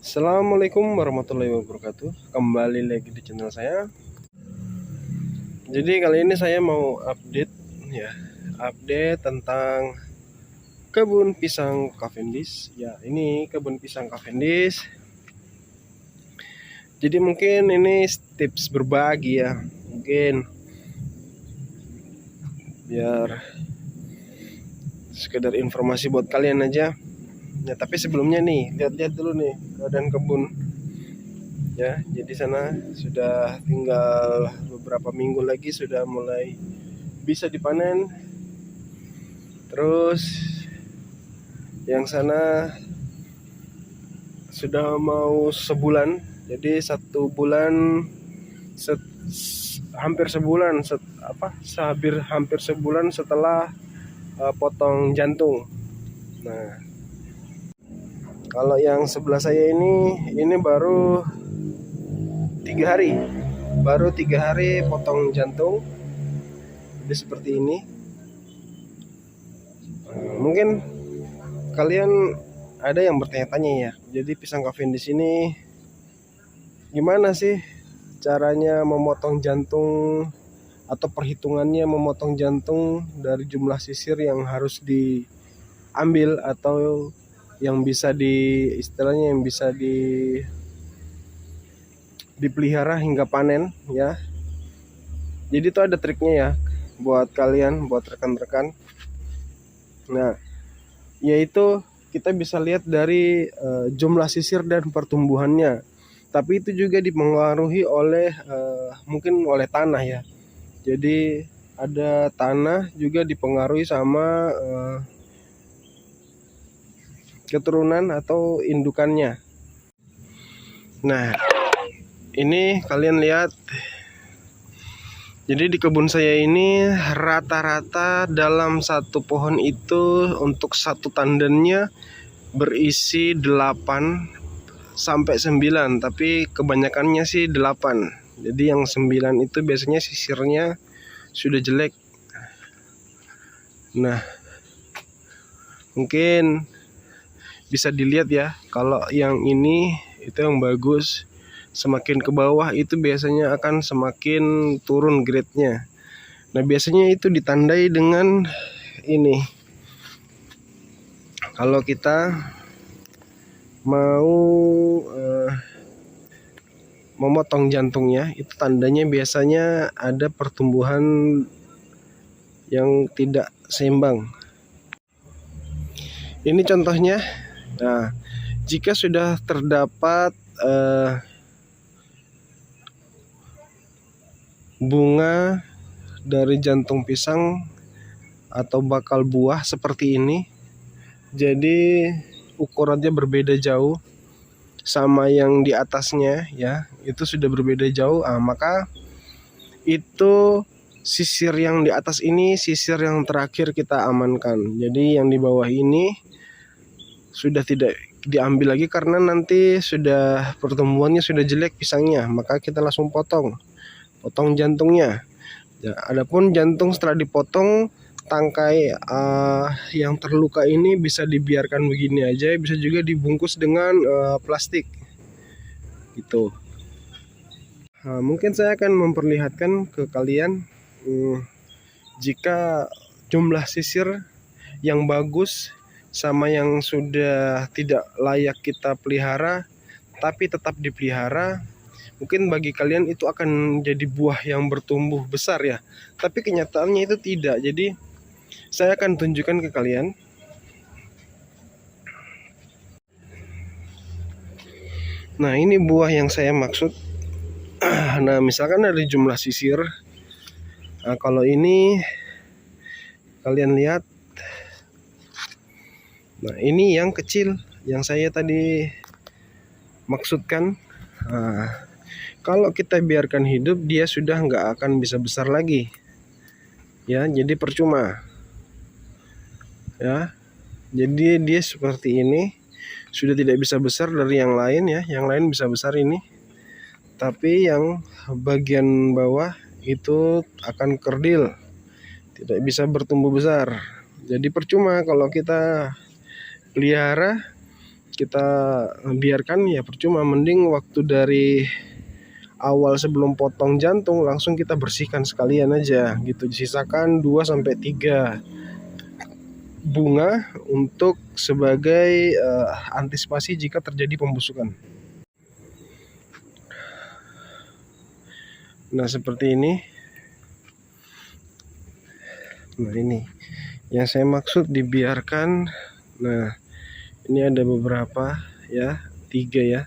Assalamualaikum warahmatullahi wabarakatuh. Kembali lagi di channel saya. Jadi kali ini saya mau update ya, update tentang kebun pisang Cavendish. Ya, ini kebun pisang Cavendish. Jadi mungkin ini tips berbagi ya. Mungkin biar sekedar informasi buat kalian aja. Ya, tapi sebelumnya nih, lihat-lihat dulu nih keadaan kebun. Ya, jadi sana sudah tinggal beberapa minggu lagi sudah mulai bisa dipanen. Terus yang sana sudah mau sebulan, jadi 1 bulan hampir sebulan hampir sebulan setelah potong jantung. Nah, kalau yang sebelah saya ini baru 3 hari, potong jantung. Jadi seperti ini. Mungkin kalian ada yang bertanya-tanya ya, jadi pisang Cavendish ini gimana sih caranya memotong jantung atau perhitungannya memotong jantung dari jumlah sisir yang harus diambil atau yang bisa istilahnya yang bisa dipelihara hingga panen ya. Jadi itu ada triknya ya buat kalian, buat rekan-rekan. Nah, yaitu kita bisa lihat dari jumlah sisir dan pertumbuhannya. Tapi itu juga dipengaruhi oleh mungkin oleh tanah ya. Jadi ada tanah juga dipengaruhi sama keturunan atau indukannya. Nah, ini kalian lihat. Jadi di kebun saya ini rata-rata dalam satu pohon itu untuk satu tandannya berisi 8 sampai 9, tapi kebanyakannya sih 8. Jadi yang 9 itu biasanya sisirnya sudah jelek. Nah, mungkin bisa dilihat ya, kalau yang ini itu yang bagus. Semakin ke bawah itu biasanya akan semakin turun grade-nya. Nah, biasanya itu ditandai dengan ini. Kalau kita mau memotong jantungnya, itu tandanya biasanya ada pertumbuhan yang tidak seimbang. Ini contohnya. Nah, jika sudah terdapat bunga dari jantung pisang atau bakal buah seperti ini, jadi ukurannya berbeda jauh sama yang di atasnya ya, itu sudah berbeda jauh. Maka itu sisir yang di atas ini sisir yang terakhir kita amankan. Jadi yang di bawah ini sudah tidak diambil lagi karena nanti sudah pertumbuhannya sudah jelek pisangnya, maka kita langsung potong jantungnya. Ya, adapun jantung setelah dipotong, tangkai yang terluka ini bisa dibiarkan begini aja, bisa juga dibungkus dengan plastik gitu. Mungkin saya akan memperlihatkan ke kalian jika jumlah sisir yang bagus sama yang sudah tidak layak kita pelihara tapi tetap dipelihara. Mungkin bagi kalian itu akan jadi buah yang bertumbuh besar ya, tapi kenyataannya itu tidak. Jadi saya akan tunjukkan ke kalian. Nah, ini buah yang saya maksud. Nah, misalkan ada jumlah sisir. Nah, kalau ini kalian lihat. Nah, ini yang kecil yang saya tadi maksudkan. Nah, kalau kita biarkan hidup, dia sudah nggak akan bisa besar lagi ya, jadi percuma ya. Jadi dia seperti ini, sudah tidak bisa besar dari yang lain ya. Yang lain bisa besar ini, tapi yang bagian bawah itu akan kerdil, tidak bisa bertumbuh besar. Jadi percuma kalau kita pelihara kita biarkan ya percuma. Mending waktu dari awal sebelum potong jantung langsung kita bersihkan sekalian aja gitu. Sisakan 2-3 bunga untuk sebagai antisipasi jika terjadi pembusukan. Nah seperti ini. Nah ini yang saya maksud dibiarkan. Nah ini ada beberapa ya, 3 ya.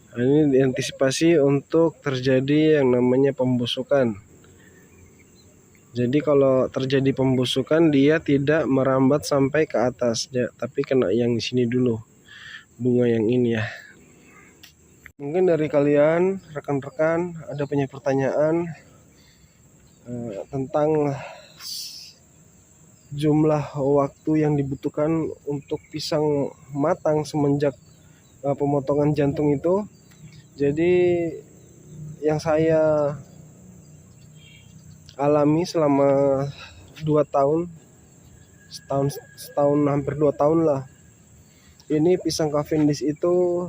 Nah, ini diantisipasi untuk terjadi yang namanya pembusukan. Jadi kalau terjadi pembusukan dia tidak merambat sampai ke atas ya, tapi kena yang di sini dulu, bunga yang ini ya. Mungkin dari kalian rekan-rekan ada punya pertanyaan tentang jumlah waktu yang dibutuhkan untuk pisang matang semenjak pemotongan jantung itu. Jadi yang saya alami selama 2 tahun, setahun hampir 2 tahun lah. Ini pisang Cavendish itu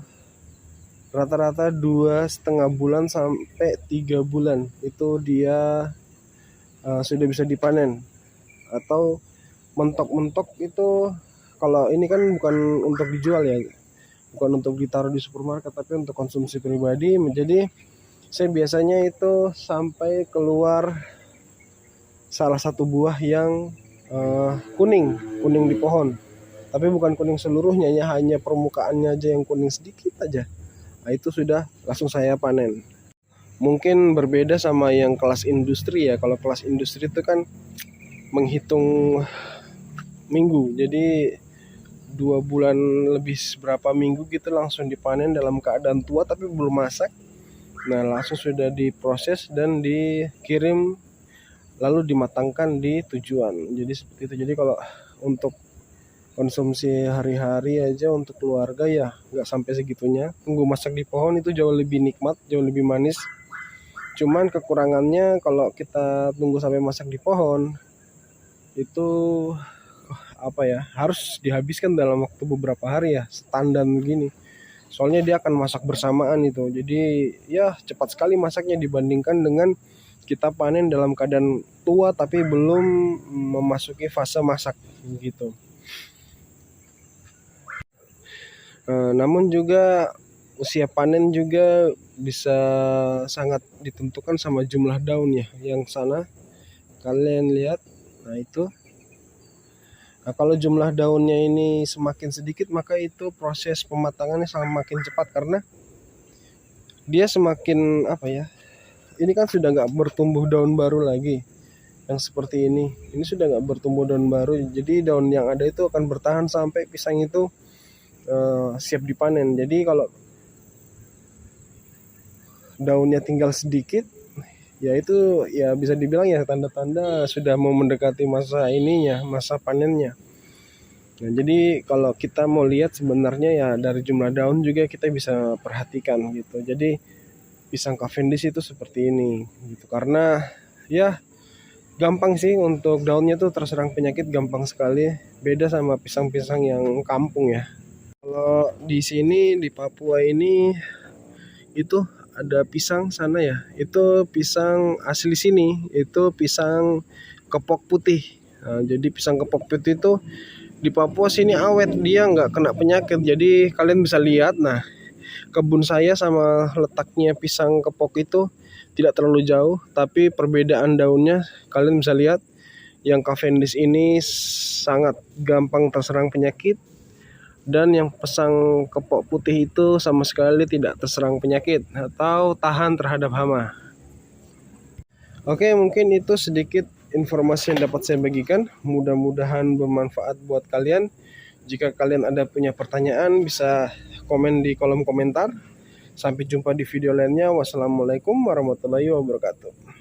rata-rata 2,5 bulan sampai 3 bulan itu dia sudah bisa dipanen. Atau mentok-mentok itu, kalau ini kan bukan untuk dijual ya, bukan untuk ditaruh di supermarket, tapi untuk konsumsi pribadi. Jadi saya biasanya itu sampai keluar salah satu buah yang kuning di pohon, tapi bukan kuning seluruhnya ya, hanya permukaannya aja yang kuning sedikit aja. Nah, itu sudah langsung saya panen. Mungkin berbeda sama yang kelas industri ya. Kalau kelas industri itu kan menghitung minggu, jadi 2 bulan lebih berapa minggu gitu langsung dipanen dalam keadaan tua tapi belum masak. Nah langsung sudah diproses dan dikirim lalu dimatangkan di tujuan. Jadi seperti itu. Jadi kalau untuk konsumsi hari-hari aja untuk keluarga ya nggak sampai segitunya. Tunggu masak di pohon itu jauh lebih nikmat, jauh lebih manis. Cuman kekurangannya kalau kita tunggu sampai masak di pohon itu harus dihabiskan dalam waktu beberapa hari ya, standar begini. Soalnya dia akan masak bersamaan itu. Jadi ya cepat sekali masaknya dibandingkan dengan kita panen dalam keadaan tua tapi belum memasuki fase masak gitu. Namun juga usia panen juga bisa sangat ditentukan sama jumlah daun ya. Yang sana kalian lihat, nah itu. Nah, kalau jumlah daunnya ini semakin sedikit maka itu proses pematangannya semakin cepat, karena dia semakin ini kan sudah nggak bertumbuh daun baru lagi. Yang seperti ini sudah nggak bertumbuh daun baru, jadi daun yang ada itu akan bertahan sampai pisang itu siap dipanen. Jadi kalau daunnya tinggal sedikit ya itu ya bisa dibilang ya tanda-tanda sudah mau mendekati masa panennya. Nah, jadi kalau kita mau lihat sebenarnya ya dari jumlah daun juga kita bisa perhatikan gitu. Jadi pisang Cavendish itu seperti ini gitu, karena ya gampang sih untuk daunnya tuh terserang penyakit, gampang sekali. Beda sama pisang-pisang yang kampung ya. Kalau di sini di Papua ini itu ada pisang sana ya, itu pisang asli sini, itu pisang kepok putih. Nah, jadi pisang kepok putih itu di Papua sini awet, dia nggak kena penyakit. Jadi kalian bisa lihat, nah kebun saya sama letaknya pisang kepok itu tidak terlalu jauh, tapi perbedaan daunnya kalian bisa lihat. Yang Cavendish ini sangat gampang terserang penyakit, dan yang pisang kepok putih itu sama sekali tidak terserang penyakit atau tahan terhadap hama. Oke, mungkin itu sedikit informasi yang dapat saya bagikan. Mudah-mudahan bermanfaat buat kalian. Jika kalian ada punya pertanyaan bisa komen di kolom komentar. Sampai jumpa di video lainnya. Wassalamualaikum warahmatullahi wabarakatuh.